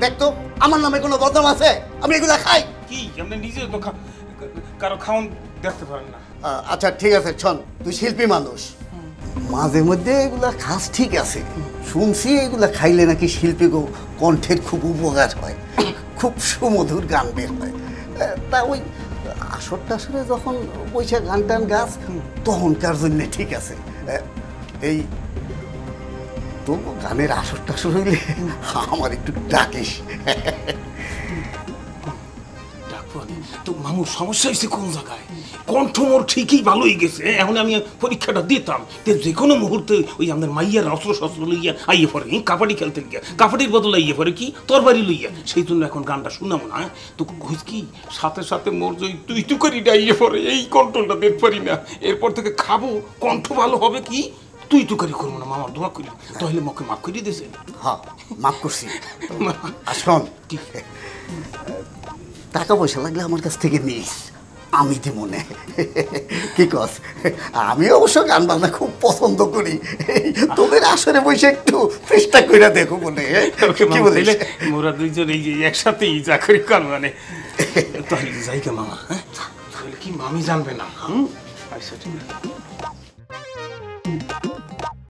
দেখতো আমার নামে কোনো বদনাম আছে? আমি এগুলা খাই? কি আপনি নিজে তো কারো খাওন দেখতে পারেন না। আচ্ছা ঠিক আছে শোন, তুই শিল্পী মানুষ, মাঝে মধ্যে এগুলা খাস ঠিক আছে। শুনছি এগুলা খাইলে নাকি শিল্পী কণ্ঠের খুব উপকার হয়, খুব সুমধুর গান বের হয়। তা ওই আসর টাসরে যখন বৈশাখ গান টান গাছ তখনকার জন্য ঠিক আছে। এই তো গানের আসর টাসর হইলে আমার একটু ডাকিস। তো মামু সমস্যা হয়েছে কোন জায়গায়? কণ্ঠ মোর ঠিকই ভালোই গেছে, এখন আমি পরীক্ষাটা দিতাম যে কোনো মুহূর্তে ওই আমাদের মাইয়ার অস্ত্র শস্ত্র লইয়া আইয়ে পড়ে কাবাডি খেলতে গিয়া, কাবাডির বদলে আইয়ে পড়ে কি তরবারি লইয়া, সেই জন্য এখন গানটা শুনাম না। তো কইস কি সাথে সাথে মোর যে তুই তু করি আইয়ে পড়ে, এই কন্ট্রোলটা দেখতে পারি না। এরপর থেকে খাবো, কণ্ঠ ভালো হবে কি তুই তুকারি করবো না মামা, দোয়া করি তাহলে মকে মাফ করে দিয়েছে। হ্যাঁ মাফ করছি। শোন, টাকা পয়সা লাগলে আমার কাছ থেকে নিস, আমি দিব মনে। কি কস? আমি অবশ্য গান বাজনা খুব পছন্দ করি, তোদের আসরে বসে একটু চেষ্টা করে দেখো বলে। কি বলিস? মোরা দুইজন এই একসাথেই চাকরি কর মানে। তাহলে যাই কে মামা, হ্যাঁ তাহলে কি মামি জানবে না? আচ্ছা ঠিক আছে।